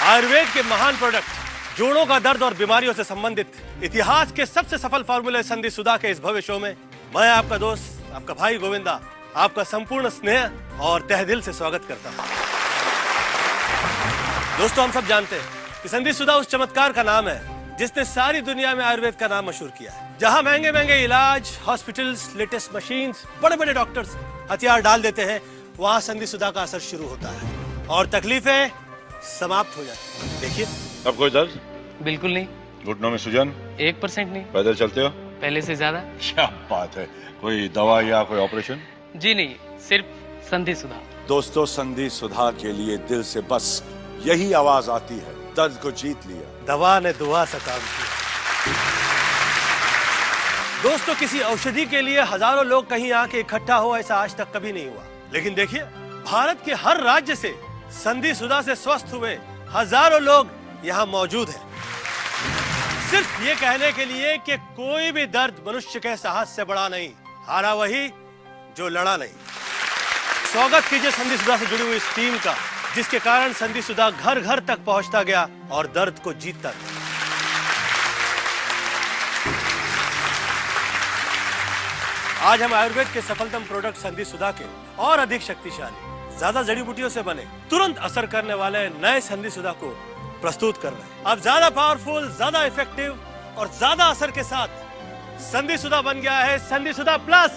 आयुर्वेद के महान प्रोडक्ट जोड़ों का दर्द और बीमारियों से संबंधित इतिहास के सबसे सफल फार्मूले संधि सुधा के इस भव्य शो में मैं आपका दोस्त, आपका भाई गोविंदा, आपका संपूर्ण स्नेह और तहे दिल से स्वागत करता हूं। दोस्तों, हम सब जानते हैं कि संधि सुधा उस चमत्कार का नाम है जिसने सारी दुनिया में आयुर्वेद का नाम मशहूर किया है। जहां महंगे महंगे इलाज, हॉस्पिटल्स, लेटेस्ट मशीन्स, बड़े बड़े डॉक्टर्स हथियार डाल देते हैं, वहां संधि सुधा का असर शुरू होता है और तकलीफें समाप्त हो जाती हैं। देखिए, अब कोई दर्द? बिल्कुल नहीं। घुटनों में सूजन? 1% नहीं। पैदल चलते हो? पहले से ज्यादा। क्या बात है, कोई दवा या कोई ऑपरेशन? जी नहीं, सिर्फ संधि सुधा। दोस्तों, संधि सुधा के लिए दिल से बस यही आवाज आती है, दर्द को जीत लिया, दवा ने दुआ से काम किया। दोस्तों, किसी औषधि के लिए हजारों लोग कहीं आके इकट्ठा हो, ऐसा आज तक कभी नहीं हुआ। लेकिन देखिए, भारत के हर राज्य से संधि सुधा से स्वस्थ हुए हजारों लोग यहाँ मौजूद हैं, सिर्फ ये कहने के लिए कि कोई भी दर्द मनुष्य के साहस से बड़ा नहीं, हारा वही जो लड़ा नहीं। स्वागत कीजिए संधि सुधा से जुड़ी हुई इस टीम का, जिसके कारण संधि सुधा घर घर तक पहुंचता गया और दर्द को जीतता गया। आज हम आयुर्वेद के सफलतम प्रोडक्ट संधि सुधा के और अधिक शक्तिशाली, ज्यादा जड़ी बूटियों से बने, तुरंत असर करने वाले नए संधि सुधा को प्रस्तुत कर रहे हैं। अब ज्यादा पावरफुल, ज्यादा इफेक्टिव और ज्यादा असर के साथ संधि सुधा बन गया है संधि सुधा प्लस।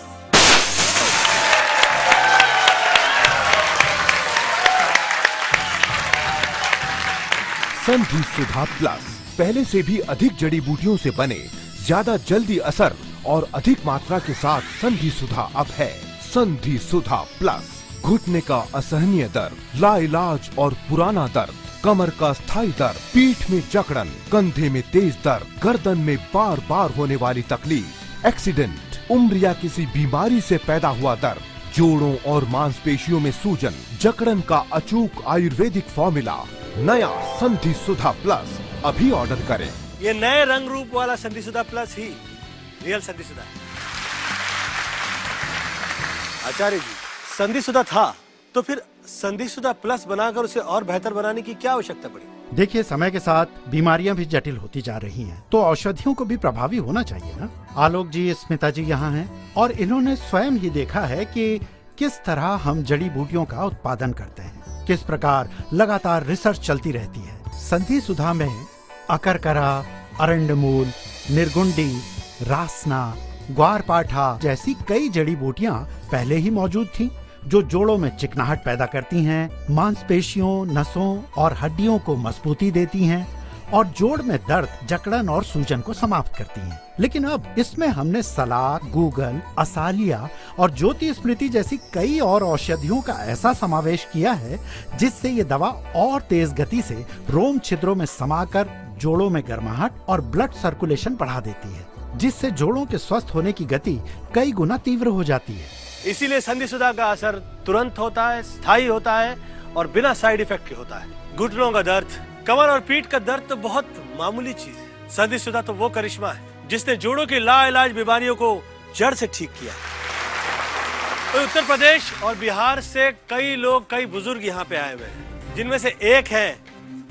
संधि सुधा प्लस पहले से भी अधिक जड़ी बूटियों से बने, ज्यादा जल्दी असर और अधिक मात्रा के साथ संधि सुधा अब है संधि सुधा प्लस। घुटने का असहनीय दर्द, लाइलाज और पुराना दर्द, कमर का स्थायी दर्द, पीठ में जकड़न, कंधे में तेज दर्द, गर्दन में बार बार होने वाली तकलीफ, एक्सीडेंट, उम्र या किसी बीमारी से पैदा हुआ दर्द, जोड़ों और मांसपेशियों में सूजन, जकड़न का अचूक आयुर्वेदिक फॉर्मूला, नया संधि सुधा प्लस अभी ऑर्डर करें। ये नए रंग रूप वाला संधि सुधा प्लस ही रियल संधि सुधा है। आचार्य जी, संधि सुधा था तो फिर संधि सुधा प्लस बनाकर उसे और बेहतर बनाने की क्या आवश्यकता पड़ी? देखिए, समय के साथ बीमारियां भी जटिल होती जा रही हैं, तो औषधियों को भी प्रभावी होना चाहिए ना। आलोक जी, स्मिता जी यहाँ हैं और इन्होंने स्वयं ही देखा है कि किस तरह हम जड़ी बूटियों का उत्पादन करते हैं, किस प्रकार लगातार रिसर्च चलती रहती है। संधि सुधा में अकरकरा, अरंडमूल, निर्गुंडी, रासना, ग्वारपाठा जैसी कई जड़ी बूटियां पहले ही मौजूद थीं, जो जोड़ों में चिकनाहट पैदा करती हैं, मांसपेशियों, नसों और हड्डियों को मजबूती देती हैं और जोड़ में दर्द, जकड़न और सूजन को समाप्त करती हैं। लेकिन अब इसमें हमने सलाद, गूगल, असालिया और ज्योति स्मृति जैसी कई और औषधियों का ऐसा समावेश किया है जिससे ये दवा और तेज गति से रोम छिद्रों में समाकर जोड़ों में गर्माहट और ब्लड सर्कुलेशन बढ़ा देती है, जिससे जोड़ों के स्वस्थ होने की गति कई गुना तीव्र हो जाती है। इसीलिए संधि सुधा का असर तुरंत होता है, स्थायी होता है और बिना साइड इफेक्ट के होता है। घुटनों का दर्द, कमर और पीठ का दर्द तो बहुत मामूली चीज है। संधि सुधा तो वो करिश्मा है जिसने जोड़ों की लाइलाज बीमारियों को जड़ से ठीक किया। तो उत्तर प्रदेश और बिहार से कई लोग, कई बुजुर्ग यहाँ पे आए हुए हैं, जिनमें से एक है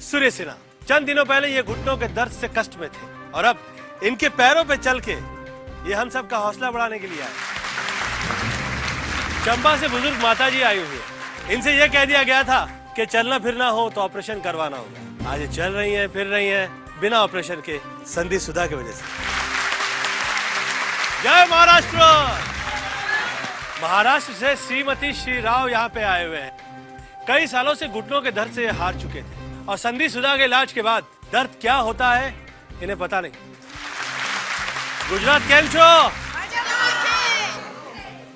सूर्य सिन्हा। चंद दिनों पहले ये घुटनों के दर्द से कष्ट में थे और अब इनके पैरों पे चल के ये हम सब का हौसला बढ़ाने के लिए आए। चंबा से बुजुर्ग माता जी आई हुई है। इनसे यह कह दिया गया था कि चलना फिरना हो तो ऑपरेशन करवाना होगा। आज ये चल रही हैं, फिर रही हैं बिना ऑपरेशन के, संधि सुधा की वजह से। जय महाराष्ट्र! महाराष्ट्र से श्रीमती श्री राव यहाँ पे आए हुए हैं। कई सालों से घुटनों के दर्द से हार चुके थे और संधि सुधा के इलाज के बाद दर्द क्या होता है इन्हें पता नहीं। गुजरात केम छो?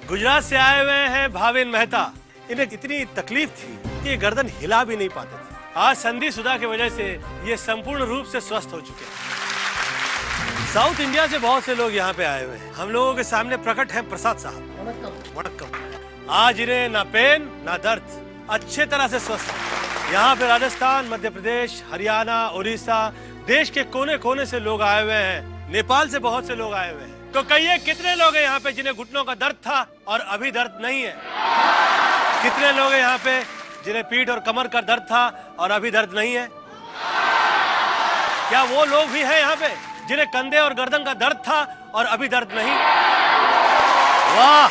गुजरात से आए हुए हैं भाविन मेहता। इन्हें इतनी तकलीफ थी कि ये गर्दन हिला भी नहीं पाते थे। आज संधि सुधा की वजह से ये संपूर्ण रूप से स्वस्थ हो चुके हैं। साउथ इंडिया से बहुत से लोग यहाँ पे आए हुए हैं। हम लोगों के सामने प्रकट हैं प्रसाद साहब। वणक्कम। आज इन्हें ना पेन ना दर्द, अच्छे तरह से स्वस्थ। यहाँ पे राजस्थान, मध्य प्रदेश, हरियाणा, उड़ीसा, देश के कोने कोने से लोग आए हुए हैं। नेपाल से बहुत से लोग आए हुए हैं। तो कहिए, कितने लोग हैं यहाँ पे जिन्हें घुटनों का दर्द था और अभी दर्द नहीं है? कितने लोग हैं यहाँ पे जिन्हें पीठ और कमर का दर्द था और अभी दर्द नहीं है? क्या वो लोग भी हैं यहाँ पे जिन्हें कंधे और गर्दन का दर्द था और अभी दर्द नहीं? वाह,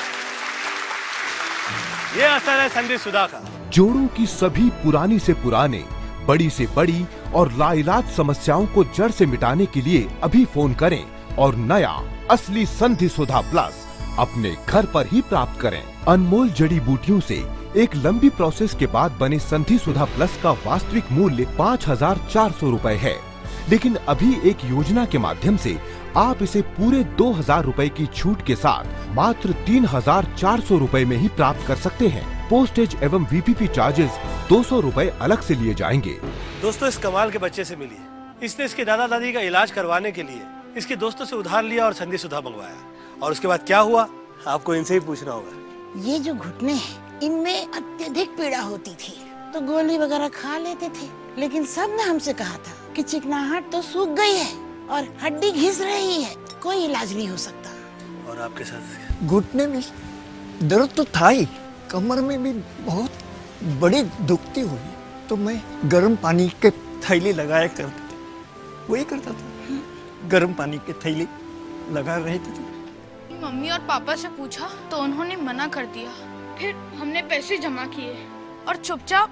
ये असर है संधि सुधा का। जोड़ों की सभी पुरानी से पुराने, बड़ी से बड़ी और लाइलाज समस्याओं को जड़ से मिटाने के लिए अभी फोन करें और नया असली संधि सुधा प्लस अपने घर पर ही प्राप्त करें। अनमोल जड़ी बूटियों से एक लंबी प्रोसेस के बाद बने संधि सुधा प्लस का वास्तविक मूल्य 5,400 रुपए है, लेकिन अभी एक योजना के माध्यम से आप इसे पूरे 2,000 रुपए की छूट के साथ मात्र 3,400 रुपए में ही प्राप्त कर सकते हैं। पोस्टेज एवं वीपीपी चार्जेस 200 रुपए अलग से लिए जाएंगे। दोस्तों, इस कमाल के बच्चे से मिलिए। इसने इसके दादा दादी का इलाज करवाने के लिए इसके दोस्तों से उधार लिया और संधि सुधा मंगवाया, और उसके बाद क्या हुआ आपको इनसे ही पूछना होगा। ये जो घुटने हैं, इनमें अत्यधिक पीड़ा होती थी, तो गोली वगैरह खा लेते थे, लेकिन सबने हमसे कहा था कि चिकनाहट तो सूख गई है और हड्डी घिस रही है, कोई इलाज नहीं हो सकता। और आपके साथ घुटने में दर्द तो था ही, कमर में भी बहुत बड़ी दुखती हुई, तो मैं गर्म पानी के थैली लगाया करते थे, वही करता था, गर्म पानी के थैली लगा रहे थे। मम्मी और पापा से पूछा तो उन्होंने मना कर दिया। फिर हमने पैसे जमा किए और चुपचाप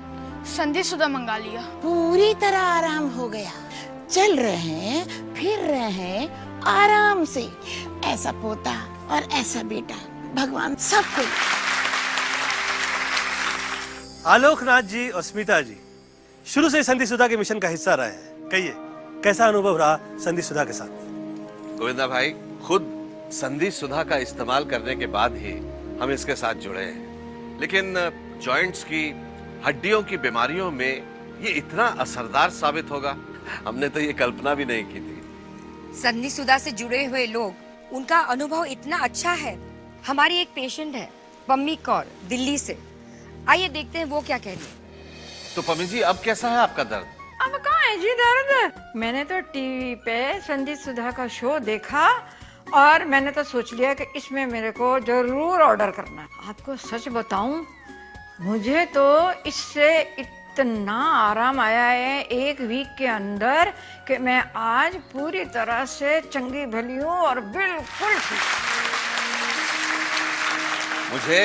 संधि सुधा मंगा लिया। पूरी तरह आराम हो गया, चल रहे हैं, फिर रहे हैं आराम से। ऐसा पोता और ऐसा बेटा भगवान सबको। आलोकनाथ जी और स्मिता जी शुरू से संधि सुधा के मिशन का हिस्सा रहे हैं। कहिए, कैसा अनुभव रहा संधि सुधा के साथ? गोविंदा भाई, खुद संधि सुधा का इस्तेमाल करने के बाद ही हम इसके साथ जुड़े हैं, लेकिन जॉइंट्स की, हड्डियों की बीमारियों में ये इतना असरदार साबित होगा, हमने तो ये कल्पना भी नहीं की थी। संधि सुधा से जुड़े हुए लोग, उनका अनुभव इतना अच्छा है। हमारी एक पेशेंट है पम्मी कौर, दिल्ली से। आइए देखते हैं वो क्या कह रही है। तो पम्मी जी, अब कैसा है आपका दर्द? अब कहाँ है जी दर्द? मैंने तो टीवी पे संधि सुधा का शो देखा और मैंने तो सोच लिया कि इसमें मेरे को जरूर ऑर्डर करना है। आपको सच बताऊं, मुझे तो इससे इतना आराम आया है एक वीक के अंदर कि मैं आज पूरी तरह से चंगी भली हूँ और बिल्कुल ठीक। मुझे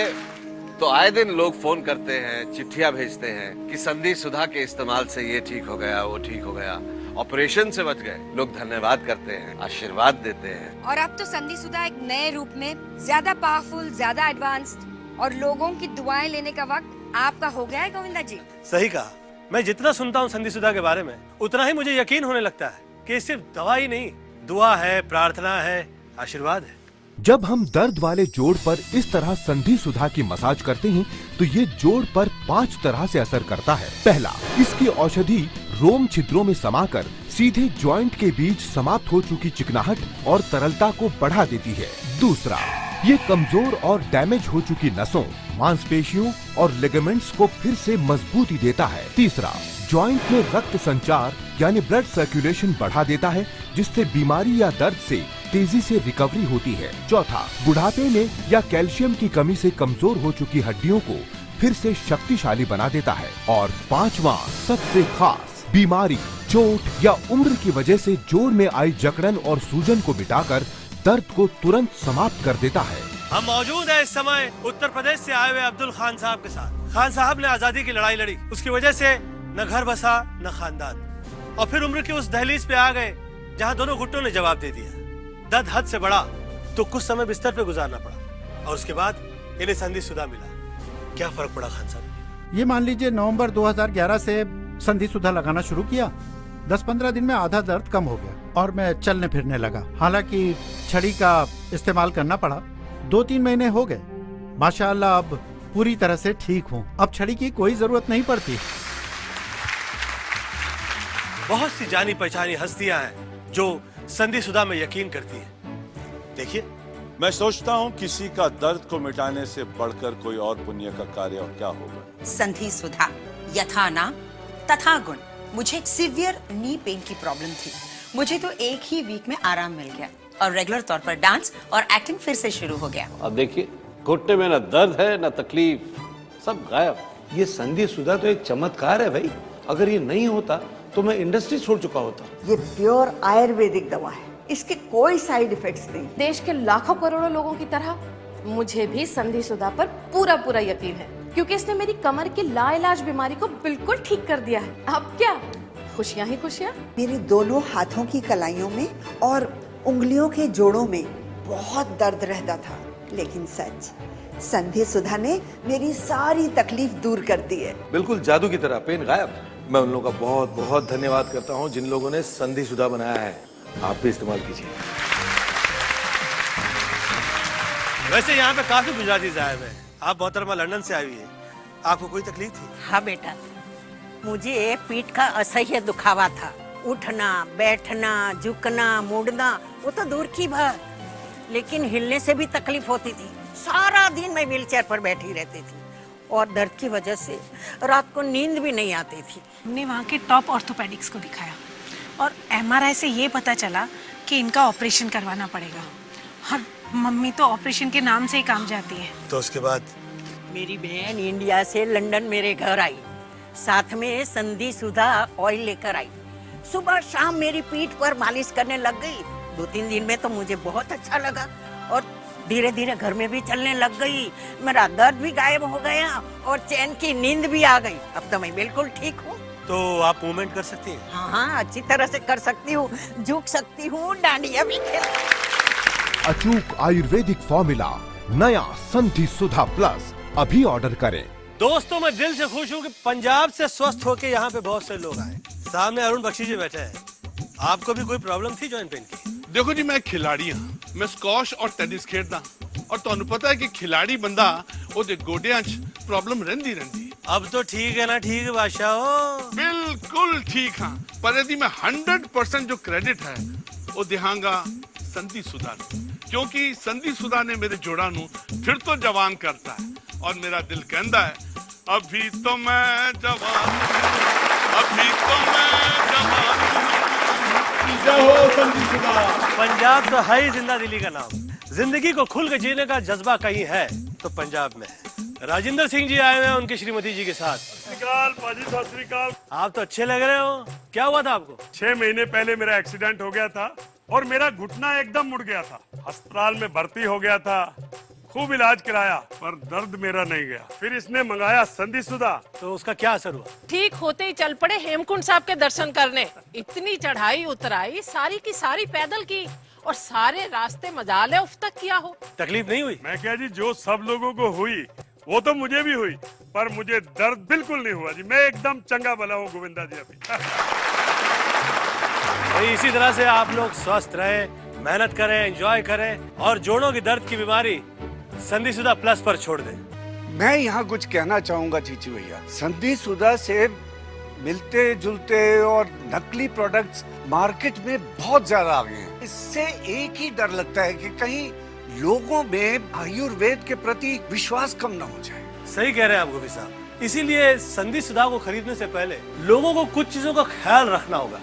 तो आए दिन लोग फोन करते हैं, चिट्ठियां भेजते हैं कि संधि सुधा के इस्तेमाल से ये ठीक हो गया, वो ठीक हो गया, ऑपरेशन से बच गए। लोग धन्यवाद करते हैं, आशीर्वाद देते हैं। और अब तो संधि सुधा एक नए रूप में, ज्यादा पावरफुल, ज्यादा एडवांस्ड, और लोगों की दुआएं लेने का वक्त आपका हो गया है गोविंदा जी। सही कहा। मैं जितना सुनता हूँ संधि सुधा के बारे में, उतना ही मुझे यकीन होने लगता है कि सिर्फ दवा ही नहीं, दुआ है, प्रार्थना है, आशीर्वाद है। जब हम दर्द वाले जोड़ पर इस तरह संधि सुधा की मसाज करते हैं तो ये जोड़ पर 5 तरह से असर करता है। पहला, इसकी औषधि रोम छिद्रों में समाकर सीधे जॉइंट के बीच समाप्त हो चुकी चिकनाहट और तरलता को बढ़ा देती है। दूसरा, ये कमजोर और डैमेज हो चुकी नसों, मांसपेशियों और लिगामेंट्स को फिर से मजबूती देता है। तीसरा, जॉइंट में रक्त संचार यानी ब्लड सर्कुलेशन बढ़ा देता है, जिससे बीमारी या दर्द से तेजी से रिकवरी होती है। चौथा, बुढ़ापे में या कैल्शियम की कमी से कमजोर हो चुकी हड्डियों को फिर से शक्तिशाली बना देता है। और पांचवा, सबसे खास, बीमारी, चोट या उम्र की वजह से जोड़ में आई जकड़न और सूजन को मिटाकर दर्द को तुरंत समाप्त कर देता है। हम मौजूद हैं इस समय उत्तर प्रदेश से आए हुए अब्दुल खान साहब के साथ। खान साहब ने आजादी की लड़ाई लड़ी, उसकी वजह से न घर बसा न खानदान, और फिर उम्र की उस दहलीज पे आ गए जहाँ दोनों घुटनों ने जवाब दे दिया। दर्द हद से बढ़ा तो कुछ समय बिस्तर पे गुजारना पड़ा, और उसके बाद इन्हें संधि सुधा मिला। क्या फर्क पड़ा खान साहब? ये मान लीजिए नवंबर 2011 से संधि सुधा लगाना शुरू किया। 10-15 दिन में आधा दर्द कम हो गया और मैं चलने फिरने लगा। हालांकि छड़ी का इस्तेमाल करना पड़ा। 2-3 महीने हो गए, माशाअल्लाह अब पूरी तरह से ठीक हूँ। अब छड़ी की कोई जरूरत नहीं पड़ती। बहुत सी जानी पहचानी हस्तियां हैं जो संधि सुधा में यकीन करती हैं। देखिए, मैं सोचता हूँ किसी का दर्द को मिटाने से बढ़कर कोई और पुण्य का कार्य और क्या होगा। संधि सुधा, यथा नाम तथा गुण। मुझे सीवियर नी पेन की प्रॉब्लम थी, मुझे तो एक ही वीक में आराम मिल गया और रेगुलर तौर पर डांस और एक्टिंग फिर से शुरू हो गया। अब देखिए, घुटने में न दर्द है न तकलीफ, सब गायब। ये संधि सुधा तो एक चमत्कार है भाई। अगर ये नहीं होता तो मैं इंडस्ट्री छोड़ चुका होता। ये प्योर आयुर्वेदिक दवा है, इसके कोई साइड इफेक्ट्स नहीं। देश के लाखों करोड़ों लोगों की तरह मुझे भी संधि सुधा पर पूरा पूरा यकीन है, क्योंकि इसने मेरी कमर की लाइलाज बीमारी को बिल्कुल ठीक कर दिया है। अब क्या, खुशियां ही खुशियां। मेरे दोनों हाथों की कलाइयों में और उंगलियों के जोड़ों में बहुत दर्द रहता था, लेकिन सच, संधि सुधा ने मेरी सारी तकलीफ दूर कर दी है। बिल्कुल जादू की तरह, पेन गायब। मैं उन लोगों का बहुत बहुत धन्यवाद करता हूँ जिन लोगों ने संधि सुधा बनाया है। आप भी इस्तेमाल कीजिए। वैसे यहाँ पे काफी गुजराती साहब हैं। आप मोहतरमा लंदन से आई हुई है, आपको कोई तकलीफ थी? हाँ बेटा, मुझे पीठ का असह्य दुखावा था। उठना, बैठना, झुकना, मुड़ना वो तो दूर की बात, लेकिन हिलने से भी तकलीफ होती थी। सारा दिन मैं व्हीलचेयर पर बैठी रहती थी और दर्द की वजह से रात को नींद भी नहीं आती थी। हमने वहाँ के टॉप ऑर्थोपेडिक्स को दिखाया और एमआरआई से ये पता चला कि इनका ऑपरेशन करवाना पड़ेगा। और मम्मी तो ऑपरेशन के नाम से ही काम जाती है। तो उसके बाद मेरी बहन इंडिया से लंदन मेरे घर आई, साथ में संधि सुधा ऑयल लेकर आई। सुबह शाम मेरी पीठ पर मालिश करने लग गई। 2-3 दिन में तो मुझे बहुत अच्छा लगा और धीरे धीरे घर में भी चलने लग गई। मेरा दर्द भी गायब हो गया और चैन की नींद भी आ गई। अब तो मैं बिल्कुल ठीक हूँ। तो आप मूवमेंट कर सकती हैं? हाँ हाँ, अच्छी तरह से कर सकती हूँ, झुक सकती हूँ, डांडिया भी खेल। अचूक आयुर्वेदिक फॉर्मूला नया संधि सुधा प्लस अभी ऑर्डर करें। दोस्तों, मैं दिल से खुश हूँ कि पंजाब से स्वस्थ होके यहाँ पे बहुत से लोग आए। सामने अरुण बख्शी जी बैठे हैं। आपको भी कोई प्रॉब्लम थी जॉइंट पेन की? देखो जी, मैं खिलाड़ी हाँ, मैं स्क्वाश और टेनिस खेलता और तुहानू पता है कि खिलाड़ी बंदा ओदे गोडियां च प्रॉब्लम रहंदी रहंदी। अब तो ठीक है ना? ठीक है बादशाह, बिल्कुल ठीक हाँ, पर यदि मैं 100% जो क्रेडिट है वो दिहांगा संधि सुधा नू, क्योंकि संधि सुधा ने मेरे जोड़ा नू फिर तो जवान करता है और मेरा दिल कहता है अभी तो मैं जवान हूं, अभी तो मैं जवान हूं। जय हो संधि सुधा। पंजाब तो है ही जिंदा दिली का नाम। जिंदगी को खुल के जीने का जज्बा कहीं है तो पंजाब में है। राजेंद्र सिंह जी आए हुए हैं उनकी श्रीमती जी के साथ। सत श्री अकाल। आप तो अच्छे लग रहे हो। क्या हुआ था आपको? 6 महीने पहले मेरा एक्सीडेंट हो गया था और मेरा घुटना एकदम मुड़ गया था। अस्पताल में भर्ती हो गया था, खूब इलाज कराया, पर दर्द मेरा नहीं गया। फिर इसने मंगाया संधि सुधा। तो उसका क्या असर हुआ? ठीक होते ही चल पड़े हेमकुंड साहब के दर्शन करने। इतनी चढ़ाई उतराई सारी की सारी पैदल की और सारे रास्ते मजाले उफ तक किया हो। तकलीफ नहीं हुई? मैं क्या जी, जो सब लोगों को हुई वो तो मुझे भी हुई, पर मुझे दर्द बिल्कुल नहीं हुआ जी। मैं एकदम चंगा भला हूँ गोविंदा जी अभी। भाई इसी तरह से आप लोग स्वस्थ रहे, मेहनत करें, एंजॉय करें और जोड़ों की दर्द की बीमारी संधि सुधा प्लस पर छोड़ दें। मैं यहाँ कुछ कहना चाहूंगा चीची भैया। संधि सुधा से मिलते जुलते और नकली प्रोडक्ट्स मार्केट में बहुत ज्यादा आ गए हैं। इससे एक ही डर लगता है कि कहीं लोगों में आयुर्वेद के प्रति विश्वास कम न हो जाए। सही कह रहे हैं आप गोपी साहब। इसीलिए संधि सुधा को खरीदने से पहले लोगों को कुछ चीजों का ख्याल रखना होगा।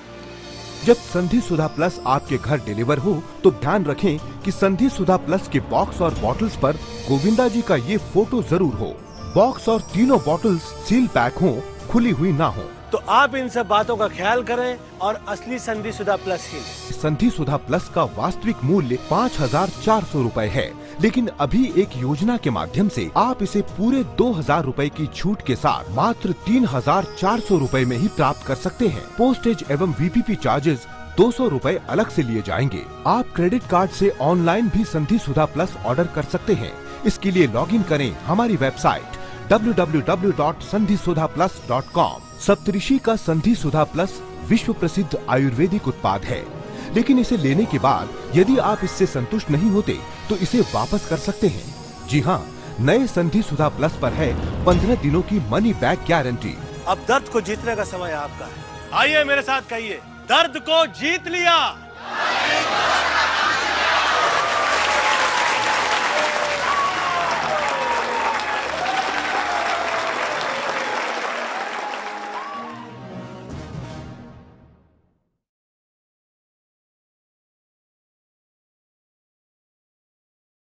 जब संधि सुधा प्लस आपके घर डिलीवर हो तो ध्यान रखें कि संधि सुधा प्लस के बॉक्स और बॉटल्स पर गोविंदा जी का ये फोटो जरूर हो। बॉक्स और तीनों बॉटल्स सील पैक हो, खुली हुई ना हो। तो आप इन सब बातों का ख्याल करें और असली संधि सुधा प्लस ही लें। संधि सुधा प्लस का वास्तविक मूल्य 5,400 रूपए है, लेकिन अभी एक योजना के माध्यम से आप इसे पूरे 2,000 रूपए की छूट के साथ मात्र 3,400 रूपए में ही प्राप्त कर सकते हैं। पोस्टेज एवं वीपीपी चार्जेस 200 रूपए अलग से लिए जाएंगे। आप क्रेडिट कार्ड से ऑनलाइन भी संधि सुधा प्लस ऑर्डर कर सकते हैं। इसके लिए लॉगिन करें हमारी वेबसाइट www.sandhisudhaplus.com। सप्तऋषि का संधि सुधा प्लस विश्व प्रसिद्ध आयुर्वेदिक उत्पाद है, लेकिन इसे लेने के बाद यदि आप इससे संतुष्ट नहीं होते तो इसे वापस कर सकते हैं। जी हाँ, नए संधि सुधा प्लस पर है 15 दिनों की मनी बैक गारंटी। अब दर्द को जीतने का समय आपका है। आइए मेरे साथ कहिए, दर्द को जीत लिया।